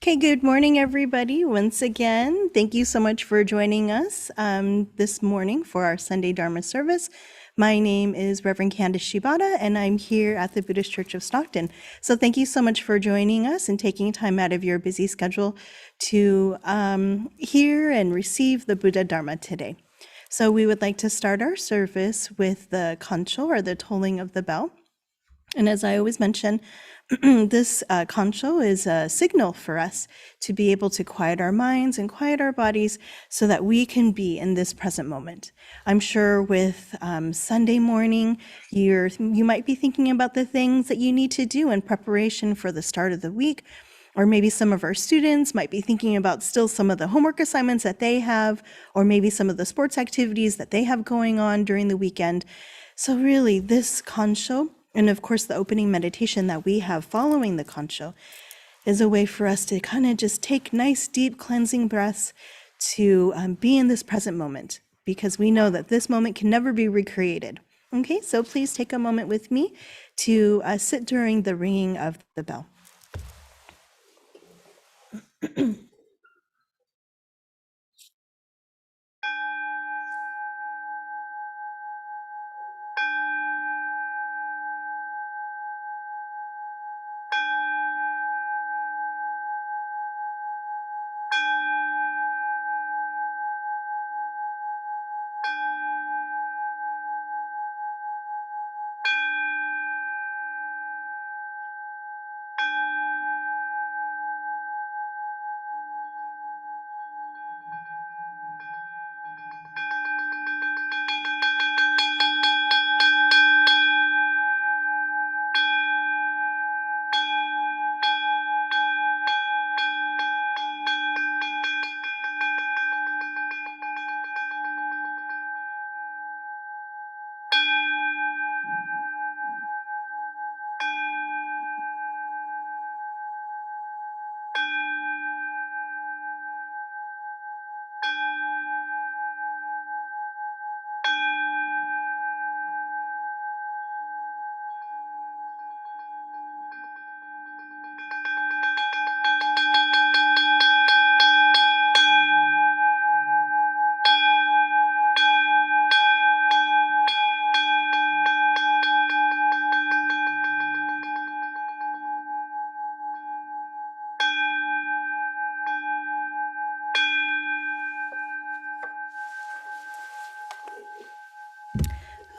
Okay, good morning, everybody. Once again, thank you so much for joining us this morning for our Sunday Dharma service. My name is Reverend Candace Shibata, and I'm here at the Buddhist Church of Stockton. So thank you so much for joining us and taking time out of your busy schedule to hear and receive the Buddha Dharma today. So we would like to start our service with the kancho, or the tolling of the bell. And as I always mention, this kancho is a signal for us to be able to quiet our minds and quiet our bodies so that we can be in this present moment. I'm sure with Sunday morning, you might be thinking about the things that you need to do in preparation for the start of the week. Or maybe some of our students might be thinking about still some of the homework assignments that they have, or maybe some of the sports activities that they have going on during the weekend. So really, this kancho, and of course the opening meditation that we have following the kancho, is a way for us to kind of just take nice, deep cleansing breaths to be in this present moment, because we know that this moment can never be recreated. Okay, so please take a moment with me to sit during the ringing of the bell.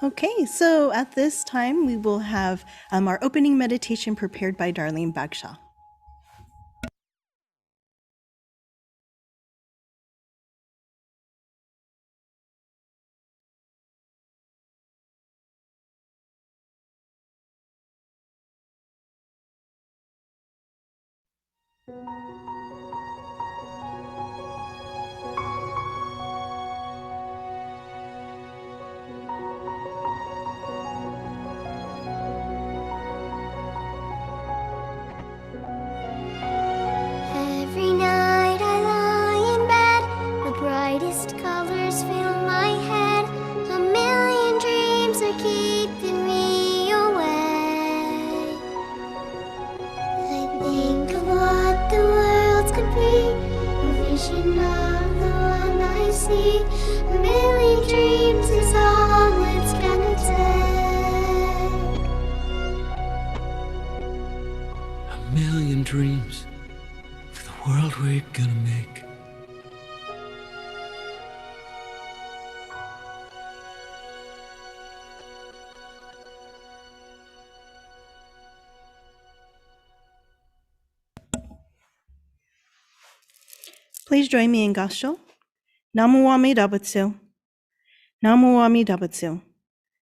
Okay, so at this time, we will have our opening meditation prepared by Darlene Bagshaw. Every night I lie in bed, the brightest colors fill my head. A million dreams are keeping me awake. I think of what the world could be, a vision of the one I see. A million dreams is all it's gonna take. A million dreams for the world we're gonna make. Please join me in Gassho. Namu Amida Butsu. Namu Amida Butsu.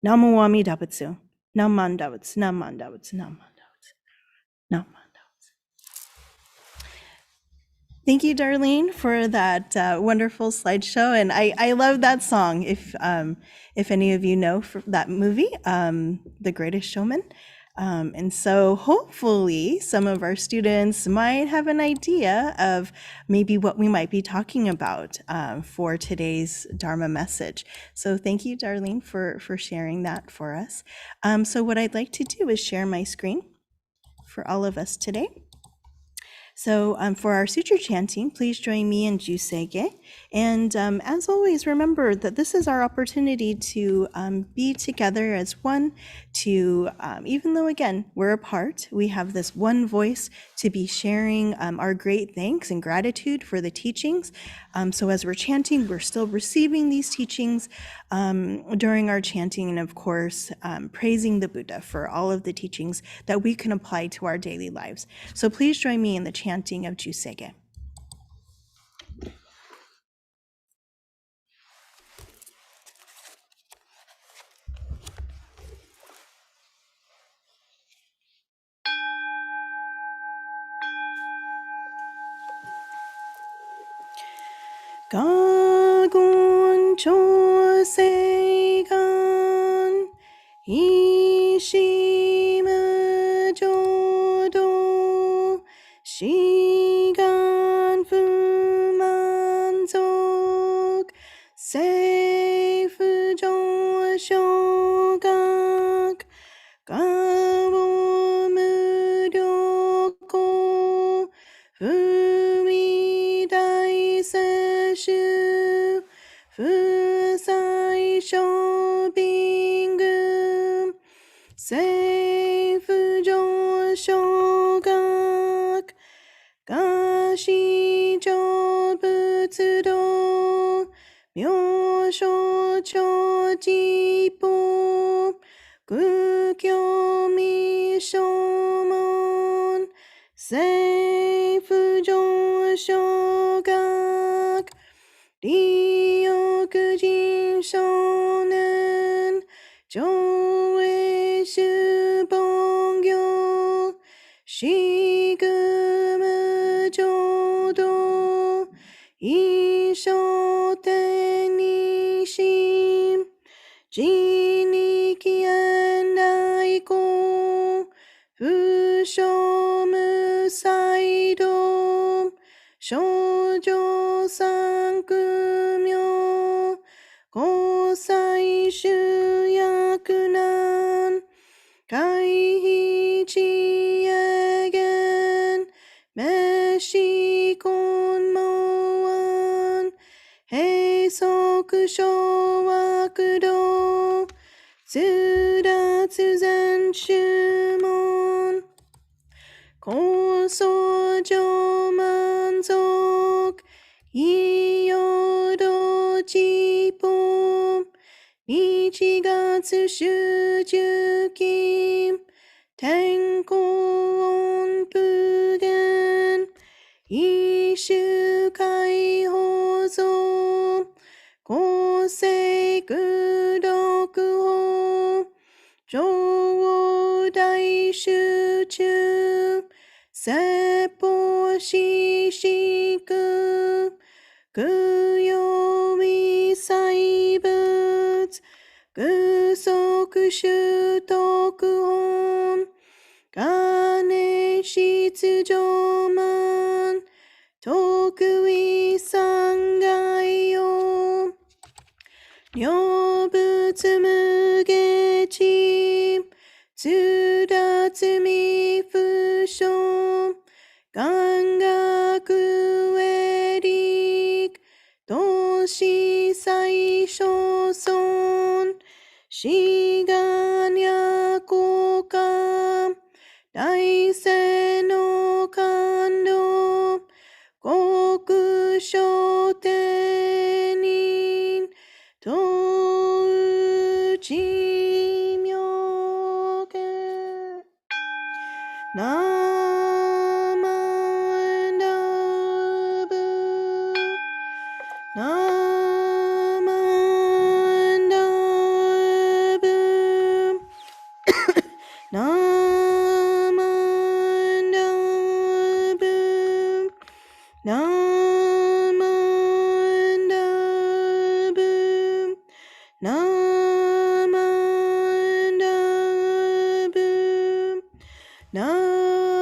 Namu Amida Butsu. Namandavats, Namandavats, Namandavats, Namandavats. Thank you, Darlene, for that wonderful slideshow, and I love that song. If any of you know that movie, The Greatest Showman, and so hopefully some of our students might have an idea of maybe what we might be talking about for today's Dharma message. So thank you, Darlene, for sharing that for us. So what I'd like to do is share my screen for all of us today. So for our sutra chanting, please join me in Jusege. And as always, remember that this is our opportunity to be together as one, to, even though again, we're apart, we have this one voice to be sharing our great thanks and gratitude for the teachings. So as we're chanting, we're still receiving these teachings during our chanting, and of course, praising the Buddha for all of the teachings that we can apply to our daily lives. So please join me in the chanting of Jusege. Gagon chose gan Ishimu jodo Shigan fumanzok Seifu shogak Gabo muryoko Fumidai seshu Fusai shobingum Seifu shogak Gashi jobutsudo Myosho chojipo Gukyo mishomon Seifu shogak Ryokujin shonen Joei shubongyo Shigumu jodo Ishoten nishim Jiniki and Aiko Fushomu Saido Shoujo Sankumyo Kosai Shuyakunan Kaihi Chiegen Meshi Konmoan Heisoku Showakudo Tsudatsu Zen Shumon Kosojo Manzok Iyodo Jipo Nichigatsu Shujukim Tenko Onpugen Ishu Kai Hozo Kosei Kudoku Ho Jowo Daishuchu Seppo Shishiku Kuyo Saibutsu Gusoku Shutoku Hon Gane Shitsujoman Tokui Sangayo Nyobutsu Mugechi Tsudatsu Mifusho Gangaku Erik Toshi Saisho Son Shiganya Koka Daisen no Kando Goku Shotenin Touchi Myoke Namandabu Namandabu Namandabu Namandabu Namandabu Namandabu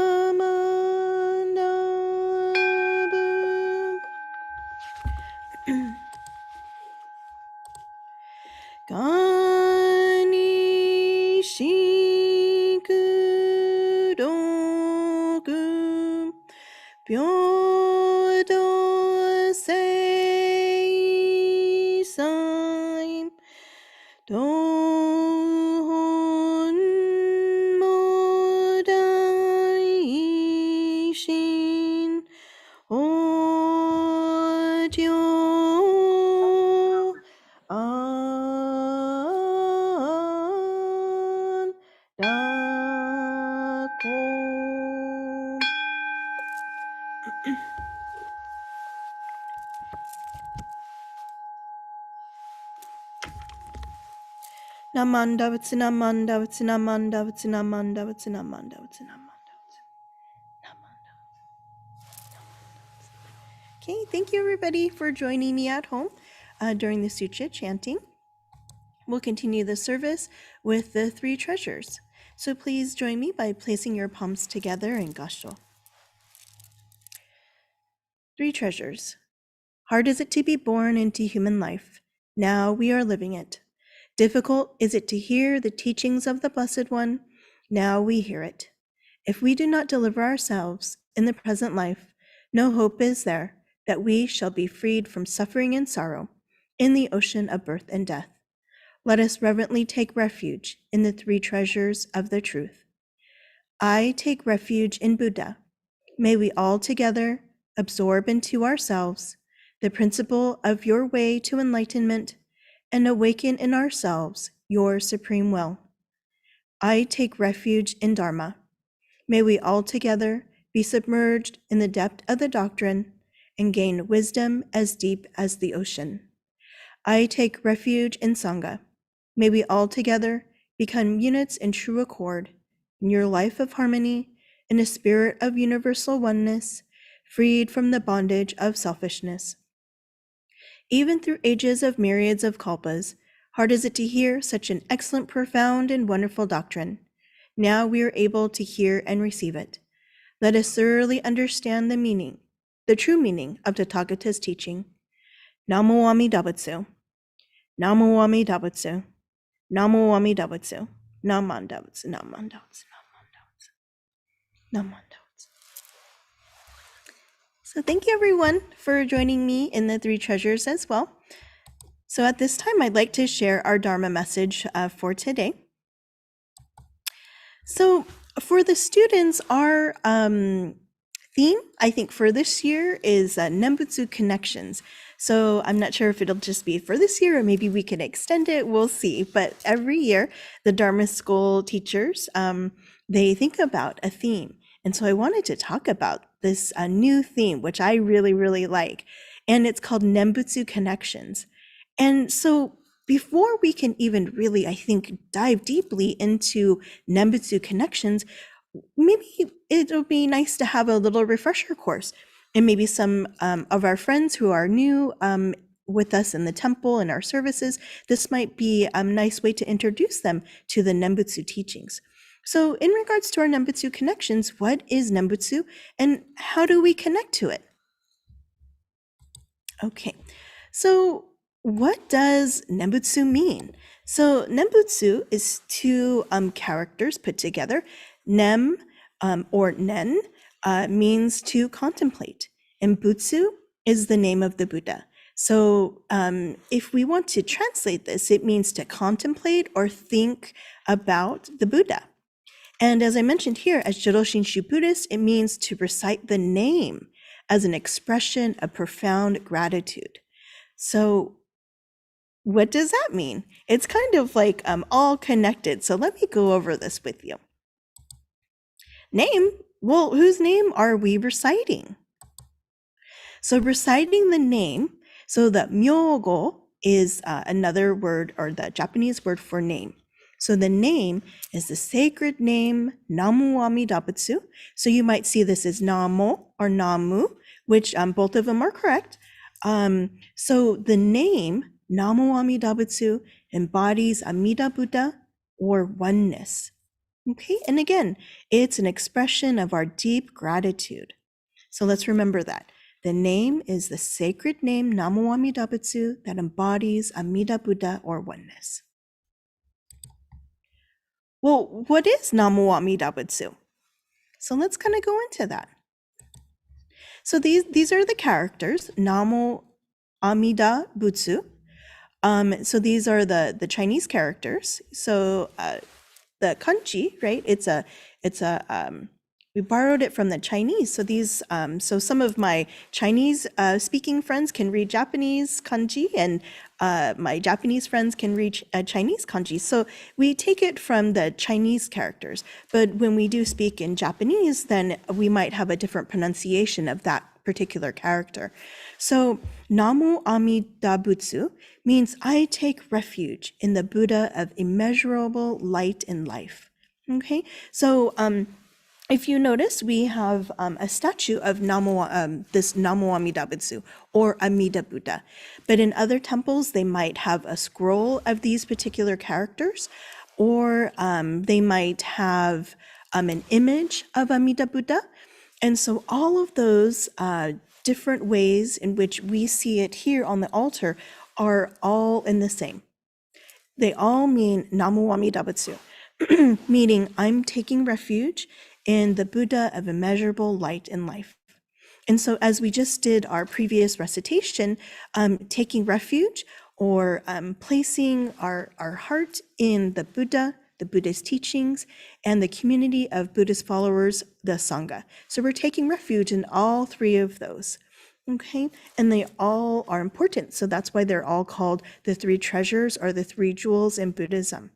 Gani Shikudoku Dohon Modai Shin Audio An Dako Namanda Vitsinamanda Vitsinamanda Vitsinamanda Vitsinamanda Vitsinamanda. Okay, thank you everybody for joining me at home during the Sucha chanting. We'll continue the service with the three treasures. So please join me by placing your palms together in Gasho. Three treasures. Hard is it to be born into human life. Now we are living it. Difficult is it to hear the teachings of the Blessed One. Now we hear it. If we do not deliver ourselves in the present life, no hope is there that we shall be freed from suffering and sorrow in the ocean of birth and death. Let us reverently take refuge in the three treasures of the truth. I take refuge in Buddha. May we all together absorb into ourselves the principle of your way to enlightenment and awaken in ourselves your supreme will. I take refuge in Dharma. May we all together be submerged in the depth of the doctrine and gain wisdom as deep as the ocean. I take refuge in Sangha. May we all together become units in true accord, in your life of harmony, in a spirit of universal oneness, freed from the bondage of selfishness. Even through ages of myriads of kalpas, hard is it to hear such an excellent, profound, and wonderful doctrine. Now we are able to hear and receive it. Let us thoroughly understand the meaning, the true meaning of Tathagata's teaching. Namo Amidabutsu. Namo Amidabutsu. Namo Amidabutsu. Namandabutsu. Namandabutsu. Namandabutsu. Namandabutsu. So thank you everyone for joining me in the three treasures as well. So at this time, I'd like to share our Dharma message for today. So for the students, our theme, I think for this year is Nembutsu Connections. So I'm not sure if it'll just be for this year or maybe we can extend it, we'll see. But every year, the Dharma school teachers, they think about a theme. And so I wanted to talk about this new theme, which I really, really like. And it's called Nembutsu Connections. And so before we can even really, I think, dive deeply into Nembutsu Connections, maybe it'll be nice to have a little refresher course. And maybe some of our friends who are new with us in the temple and our services, this might be a nice way to introduce them to the Nembutsu teachings. So in regards to our Nembutsu Connections, what is Nembutsu and how do we connect to it? Okay, so what does Nembutsu mean? So Nembutsu is two characters put together. Nem or nen means to contemplate, and Butsu is the name of the Buddha. So if we want to translate this, it means to contemplate or think about the Buddha. And as I mentioned here, as Jidoshin Shu Buddhist, it means to recite the name as an expression of profound gratitude. So what does that mean? It's kind of like all connected. So let me go over this with you. Name, well, whose name are we reciting? So reciting the name, so the myogo is another word or the Japanese word for name. So the name is the sacred name Namu Amidabutsu. So you might see this as Namo or Namu, which both of them are correct. So the name Namu Amidabutsu embodies Amida Buddha or oneness. Okay, and again, it's an expression of our deep gratitude. So let's remember that. The name is the sacred name Namu Amidabutsu that embodies Amida Buddha or oneness. Well, what is Namu Amidabutsu? So let's kind of go into that. So these are the characters, Namu Amida Butsu. So these are the Chinese characters. So the kanji, right? We borrowed it from the Chinese. So so some of my Chinese speaking friends can read Japanese kanji, and my Japanese friends can read Chinese kanji. So we take it from the Chinese characters. But when we do speak in Japanese, then we might have a different pronunciation of that particular character. So Namu Amida Butsu means I take refuge in the Buddha of immeasurable light and life. Okay, so if you notice, we have a statue of this Namu Amida Butsu or Amida Buddha. But in other temples, they might have a scroll of these particular characters, or they might have an image of Amida Buddha. And so all of those different ways in which we see it here on the altar are all in the same. They all mean Namu Amida Butsu, meaning I'm taking refuge in the Buddha of immeasurable light and life. And so as we just did our previous recitation, taking refuge or placing our heart in the Buddha, the Buddha's teachings, and the community of Buddhist followers, the Sangha. So we're taking refuge in all three of those. Okay, and they all are important. So that's why they're all called the three treasures or the three jewels in Buddhism.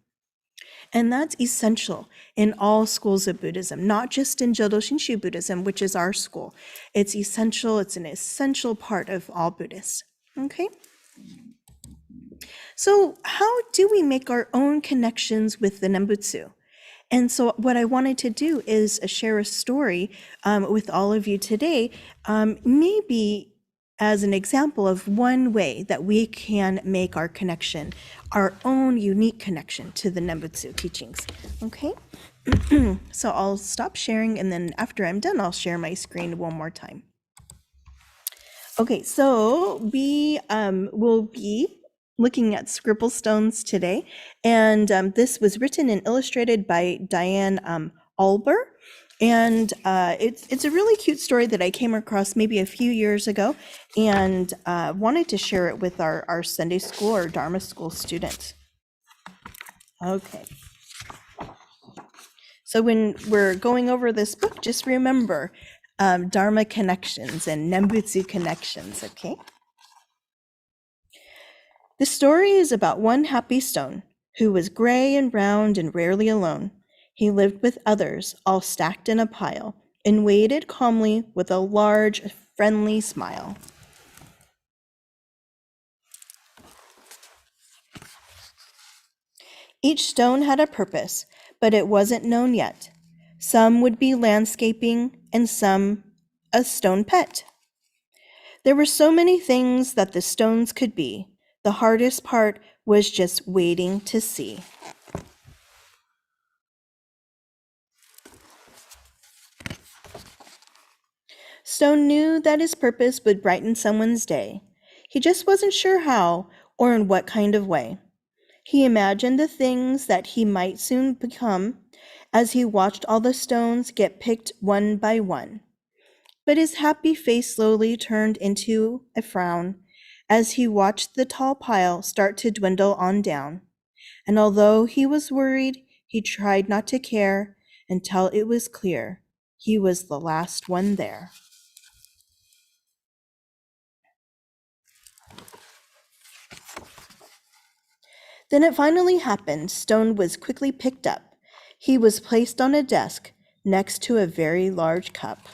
And that's essential in all schools of Buddhism, not just in Jodo Shinshu Buddhism, which is our school. It's essential, it's an essential part of all Buddhists. Okay? So how do we make our own connections with the Nembutsu? And so what I wanted to do is share a story with all of you today, maybe as an example of one way that we can make our connection, our own unique connection to the Nembutsu teachings. Okay? So I'll stop sharing, and then after I'm done, I'll share my screen one more time. Okay, so we will be looking at scribble stones today, and this was written and illustrated by Diane Alber, and it's a really cute story that I came across maybe a few years ago, and wanted to share it with our Sunday school or Dharma school students. Okay. So when we're going over this book, just remember Dharma connections and Nembutsu connections, okay? The story is about one happy stone who was gray and round and rarely alone. He lived with others, all stacked in a pile, and waited calmly with a large, friendly smile. Each stone had a purpose, but it wasn't known yet. Some would be landscaping, and some a stone pet. There were so many things that the stones could be. The hardest part was just waiting to see. Stone knew that his purpose would brighten someone's day. He just wasn't sure how or in what kind of way. He imagined the things that he might soon become as he watched all the stones get picked one by one. But his happy face slowly turned into a frown as he watched the tall pile start to dwindle on down. And although he was worried, he tried not to care until it was clear he was the last one there. Then it finally happened. Stone was quickly picked up. He was placed on a desk next to a very large cup.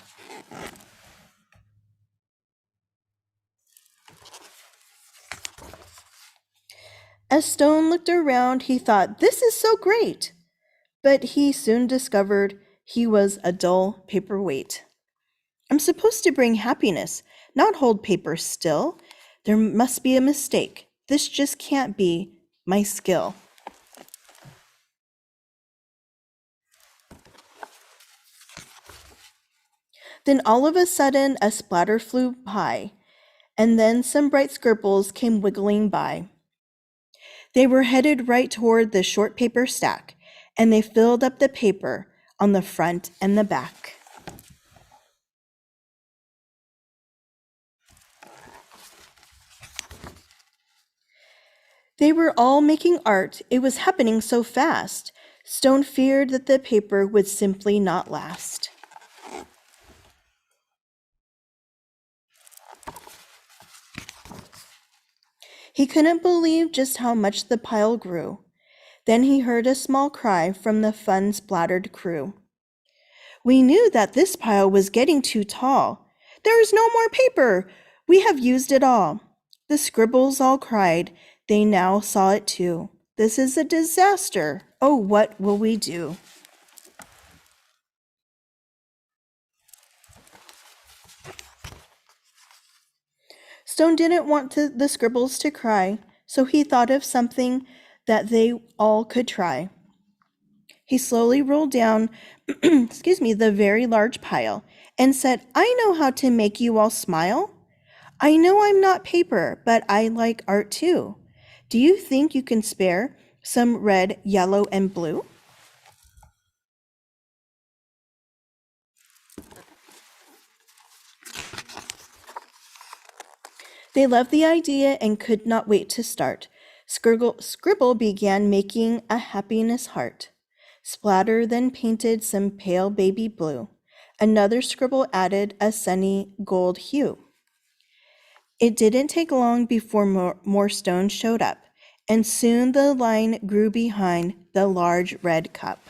As Stone looked around, he thought, "This is so great!" But he soon discovered he was a dull paperweight. "I'm supposed to bring happiness, not hold paper still. There must be a mistake. This just can't be my skill." Then all of a sudden, a splatter flew by, and then some bright scribbles came wiggling by. They were headed right toward the short paper stack, and they filled up the paper on the front and the back. They were all making art. It was happening so fast. Stone feared that the paper would simply not last. He couldn't believe just how much the pile grew. Then he heard a small cry from the fun-splattered crew. We knew that this pile was getting too tall. There is no more paper. We have used it all. The scribbles all cried. They now saw it too. This is a disaster. Oh, what will we do? Stone didn't want the scribbles to cry, so he thought of something that they all could try. He slowly rolled down, the very large pile and said, I know how to make you all smile. I know I'm not paper, but I like art too. Do you think you can spare some red, yellow, and blue? They loved the idea and could not wait to start. Scribble began making a happiness heart. Splatter then painted some pale baby blue. Another scribble added a sunny gold hue. It didn't take long before more stones showed up, and soon the line grew behind the large red cup.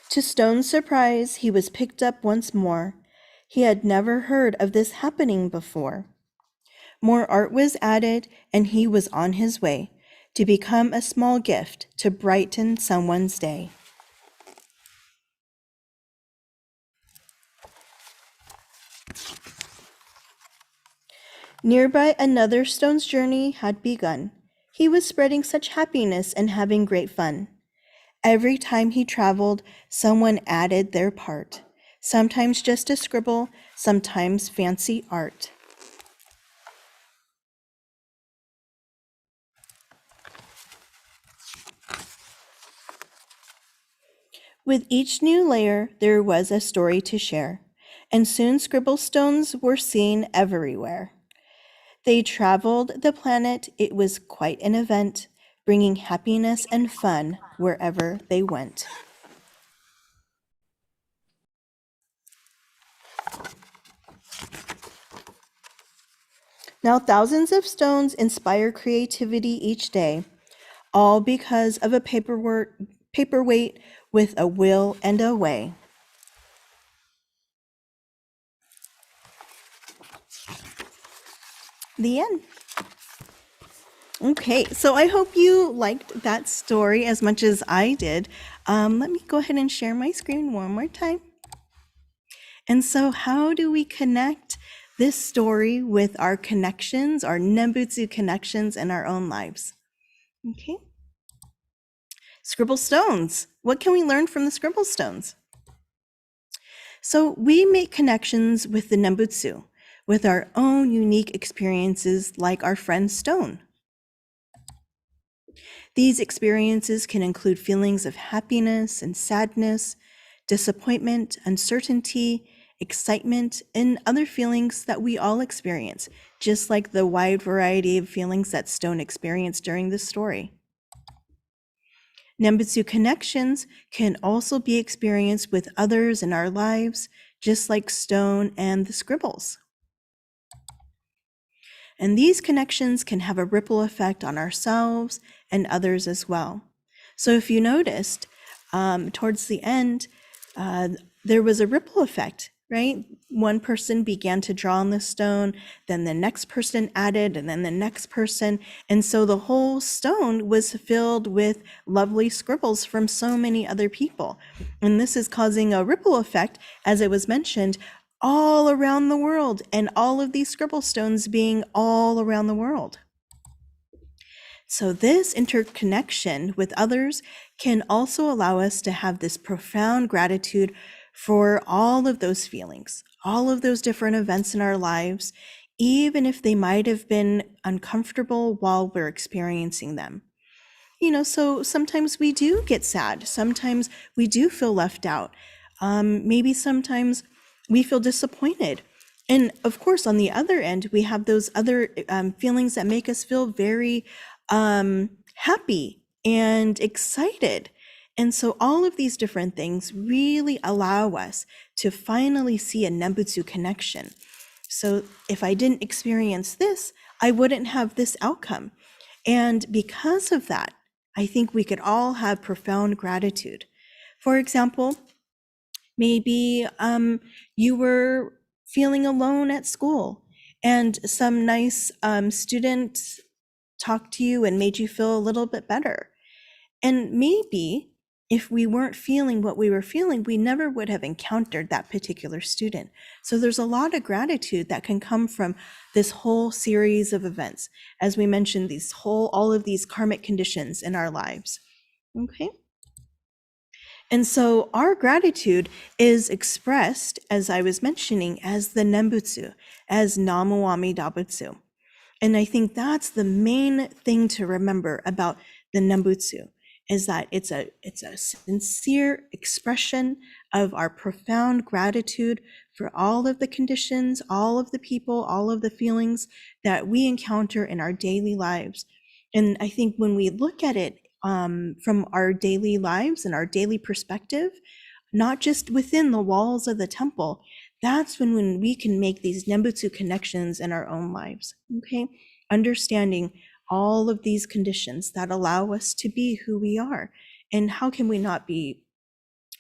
To Stone's surprise, he was picked up once more. He had never heard of this happening before. More art was added, and he was on his way to become a small gift to brighten someone's day. Nearby, another stone's journey had begun. He was spreading such happiness and having great fun. Every time he traveled, someone added their part. Sometimes just a scribble, sometimes fancy art. With each new layer, there was a story to share, and soon scribble stones were seen everywhere. They traveled the planet. It was quite an event, bringing happiness and fun wherever they went. Now, thousands of stones inspire creativity each day, all because of a paperweight with a will and a way. The end. Okay, so I hope you liked that story as much as I did. Let me go ahead and share my screen one more time. And so how do we connect this story with our connections, our Nembutsu connections in our own lives? Okay. Scribble stones. What can we learn from the scribble stones? So we make connections with the Nembutsu, with our own unique experiences like our friend Stone. These experiences can include feelings of happiness and sadness, disappointment, uncertainty, excitement, and other feelings that we all experience, just like the wide variety of feelings that Stone experienced during this story. Nembutsu connections can also be experienced with others in our lives, just like Stone and the scribbles. And these connections can have a ripple effect on ourselves and others as well. So if you noticed, towards the end, there was a ripple effect, right? One person began to draw on the stone, then the next person added, and then the next person. And so the whole stone was filled with lovely scribbles from so many other people. And this is causing a ripple effect, as it was mentioned, all around the world, and all of these scribble stones being all around the world. So this interconnection with others can also allow us to have this profound gratitude for all of those feelings, all of those different events in our lives, even if they might have been uncomfortable while we're experiencing them. So sometimes we do get sad. Sometimes we do feel left out. Maybe sometimes we feel disappointed. And of course, on the other end, we have those other feelings that make us feel very happy and excited. And so all of these different things really allow us to finally see a Nembutsu connection. So if I didn't experience this, I wouldn't have this outcome. And because of that, I think we could all have profound gratitude. For example, maybe you were feeling alone at school and some nice student talked to you and made you feel a little bit better. And maybe if we weren't feeling what we were feeling, we never would have encountered that particular student. So there's a lot of gratitude that can come from this whole series of events. As we mentioned, all of these karmic conditions in our lives. Okay. And so our gratitude is expressed, as I was mentioning, as the Nembutsu, as Namu Amida Butsu. And I think that's the main thing to remember about the Nembutsu, is that it's a sincere expression of our profound gratitude for all of the conditions, all of the people, all of the feelings that we encounter in our daily lives. And I think when we look at it from our daily lives and our daily perspective, not just within the walls of the temple, that's when we can make these Nembutsu connections in our own lives, okay? Understanding all of these conditions that allow us to be who we are. And how can we not be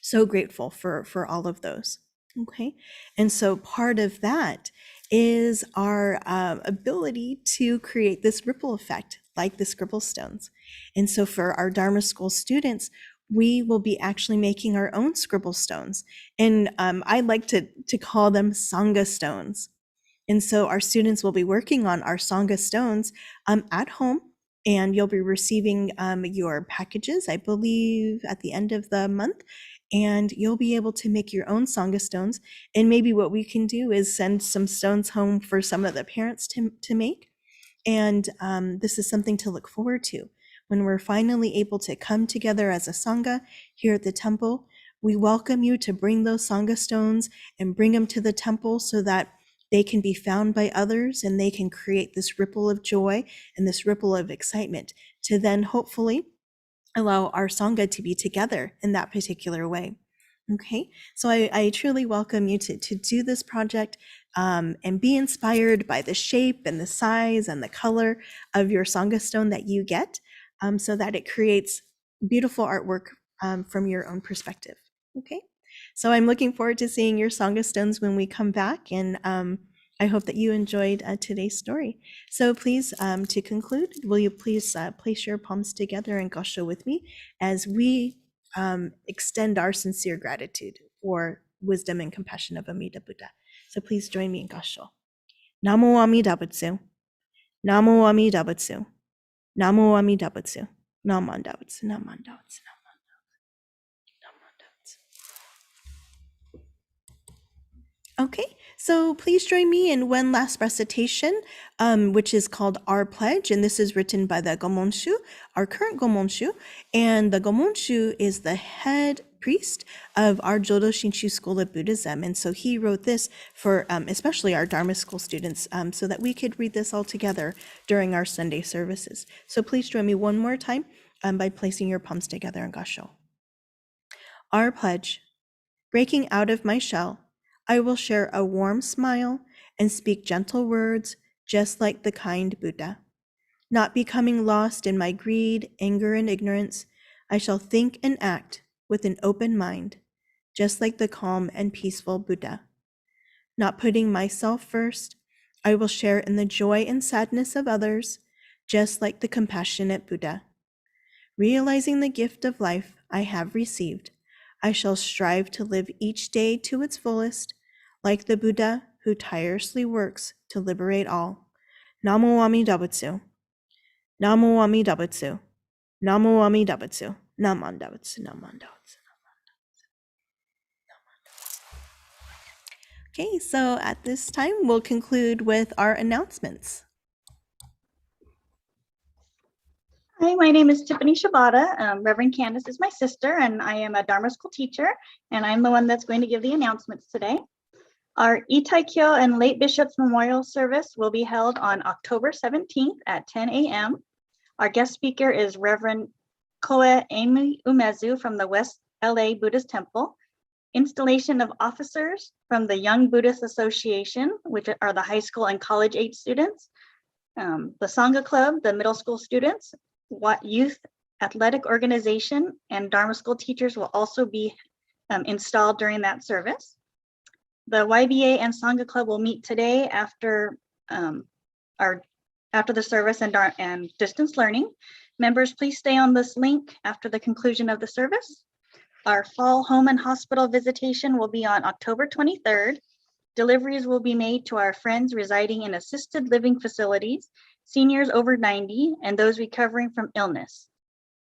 so grateful for all of those, okay? And so part of that is our ability to create this ripple effect, like the scribble stones. And so for our Dharma School students, we will be actually making our own scribble stones. And I like to call them Sangha stones. And so our students will be working on our Sangha stones at home, and you'll be receiving your packages, I believe, at the end of the month. And you'll be able to make your own Sangha stones. And maybe what we can do is send some stones home for some of the parents to make. And this is something to look forward to. When we're finally able to come together as a Sangha here at the temple, we welcome you to bring those Sangha stones and bring them to the temple so that they can be found by others and they can create this ripple of joy and this ripple of excitement to then hopefully allow our Sangha to be together in that particular way. Okay, so I truly welcome you to do this project and be inspired by the shape and the size and the color of your Sangha stone that you get, so that it creates beautiful artwork from your own perspective. Okay, so I'm looking forward to seeing your Sangha stones when we come back, and I hope that you enjoyed today's story. So please, to conclude, will you please place your palms together and gosho with me as we extend our sincere gratitude for wisdom and compassion of Amida Buddha. So please join me in gosho. Namo Amida Butsu. Namo Amida Butsu. Namo Amida Butsu. Namanda Butsu. Namanda Butsu. Okay, so please join me in one last recitation, which is called Our Pledge, and this is written by the Gomonshu, our current Gomonshu, and the Gomonshu is the head priest of our Jodo Shinshu School of Buddhism, and so he wrote this for especially our Dharma School students, so that we could read this all together during our Sunday services. So please join me one more time by placing your palms together in Gasho. Our Pledge. Breaking out of my shell, I will share a warm smile and speak gentle words, just like the kind Buddha. Not becoming lost in my greed, anger, and ignorance, I shall think and act with an open mind, just like the calm and peaceful Buddha. Not putting myself first, I will share in the joy and sadness of others, just like the compassionate Buddha. Realizing the gift of life I have received, I shall strive to live each day to its fullest, like the Buddha who tirelessly works to liberate all. Namo Amida Butsu. Namo Amida Butsu. Namo Amida Butsu. Namanda Butsu. Namanda Butsu. Okay, so at this time, we'll conclude with our announcements. Hi, my name is Tiffany Shibata. Reverend Candace is my sister, and I am a Dharma school teacher, and I'm the one that's going to give the announcements today. Our Itaikyo and Late Bishop's Memorial Service will be held on October 17th at 10 a.m. Our guest speaker is Reverend Koe Amy Umezu from the West LA Buddhist Temple. Installation of officers from the Young Buddhist Association, which are the high school and college age students, the Sangha Club, the middle school students, youth athletic organization, and Dharma school teachers will also be installed during that service. The YBA and Sangha Club will meet today after the service and distance learning. Members, please stay on this link after the conclusion of the service. Our fall home and hospital visitation will be on October 23rd. Deliveries will be made to our friends residing in assisted living facilities, seniors over 90, and those recovering from illness.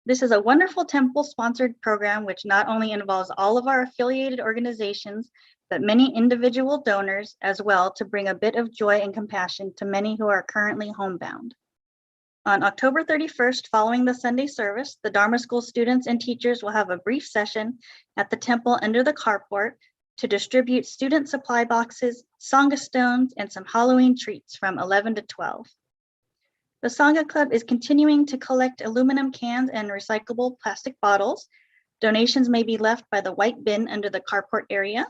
This is a wonderful temple-sponsored program which not only involves all of our affiliated organizations, but many individual donors as well, to bring a bit of joy and compassion to many who are currently homebound. On October 31st, following the Sunday service, the Dharma School students and teachers will have a brief session at the temple under the carport to distribute student supply boxes, Sangha stones, and some Halloween treats from 11 to 12. The Sangha Club is continuing to collect aluminum cans and recyclable plastic bottles. Donations may be left by the white bin under the carport area.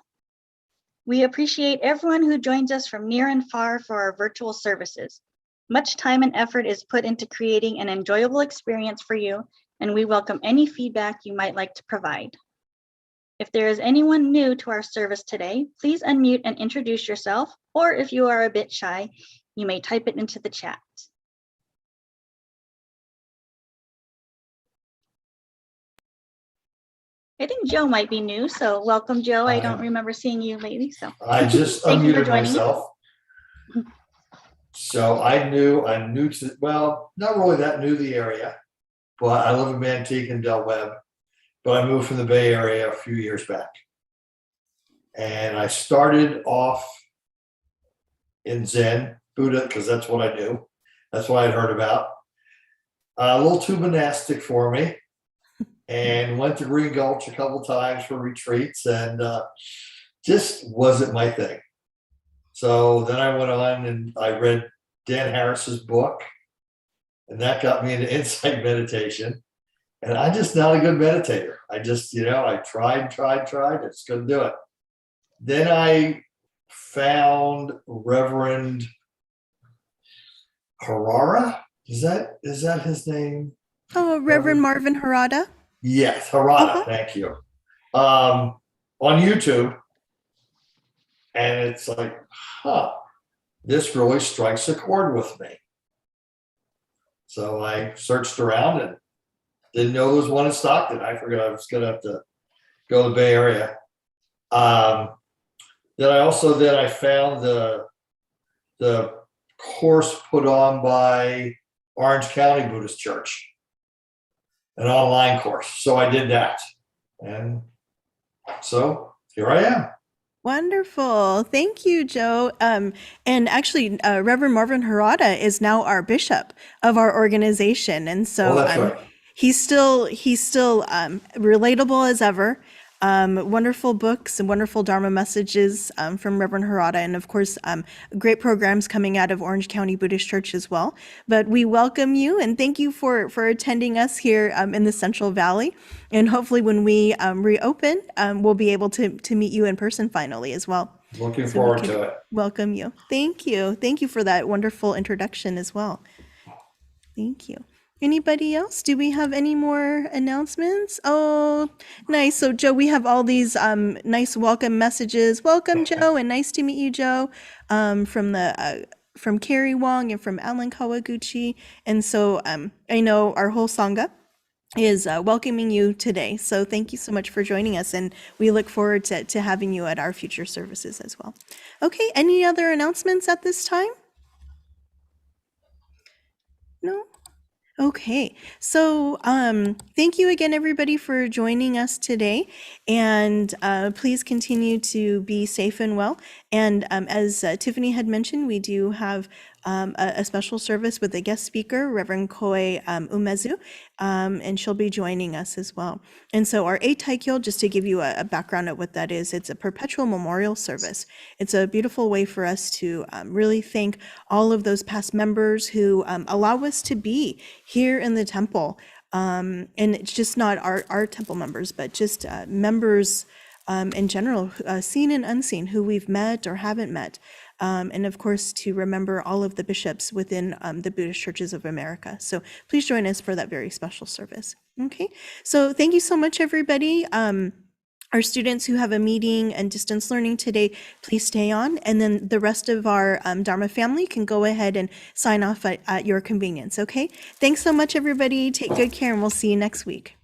We appreciate everyone who joins us from near and far for our virtual services. Much time and effort is put into creating an enjoyable experience for you, and we welcome any feedback you might like to provide. If there is anyone new to our service today, please unmute and introduce yourself, or if you are a bit shy, you may type it into the chat. I think Joe might be new, so welcome, Joe. I don't remember seeing you lately, so. I just Thank you for unmuted joining myself. So I'm new to, well, not really that new to the area, but I live in Manteca and Del Webb, but I moved from the Bay Area a few years back. And I started off in Zen, Buddha, because that's what I knew. That's what I'd heard about. A little too monastic for me. And went to Green Gulch a couple times for retreats, and just wasn't my thing. So then I went on and I read Dan Harris's book, and that got me into insight meditation. And I'm just not a good meditator. I just, I tried, I just couldn't do it. Then I found Reverend Harara. Is that his name? Oh, Reverend Marvin Harada. Yes, Harada, thank you. On YouTube, and it's like, this really strikes a chord with me. So I searched around and didn't know there was one in Stockton. I forgot I was gonna have to go to the Bay Area. Then I found the course put on by Orange County Buddhist Church, an online course. So I did that. And so here I am. Wonderful. Thank you, Joe. And actually, Reverend Marvin Harada is now our bishop of our organization. And so that's right. he's still relatable as ever. Wonderful books and wonderful Dharma messages from Reverend Harada, and of course, great programs coming out of Orange County Buddhist Church as well. But we welcome you and thank you for attending us here in the Central Valley. And hopefully when we reopen, we'll be able to meet you in person finally as well. Looking forward to it. Welcome you. Thank you. Thank you for that wonderful introduction as well. Thank you. Anybody else? Do we have any more announcements? Oh, nice. So Joe, we have all these nice welcome messages. Welcome, Joe, and nice to meet you, Joe, from Carrie Wong and from Alan Kawaguchi. And so I know our whole Sangha is welcoming you today. So thank you so much for joining us, and we look forward to having you at our future services as well. Okay, any other announcements at this time? No? Okay, so thank you again, everybody, for joining us today. And please continue to be safe and well. And as Tiffany had mentioned, we do have a special service with a guest speaker, Reverend Koi Umezu, and she'll be joining us as well. And so our Eitaikyo, just to give you a background of what that is, it's a perpetual memorial service. It's a beautiful way for us to really thank all of those past members who allow us to be here in the temple. And it's just not our temple members, but just members in general, seen and unseen, who we've met or haven't met. And of course, to remember all of the bishops within the Buddhist Churches of America. So please join us for that very special service. Okay, so thank you so much, everybody. Our students who have a meeting and distance learning today, please stay on. And then the rest of our Dharma family can go ahead and sign off at your convenience, okay? Thanks so much, everybody. Take good care, and we'll see you next week.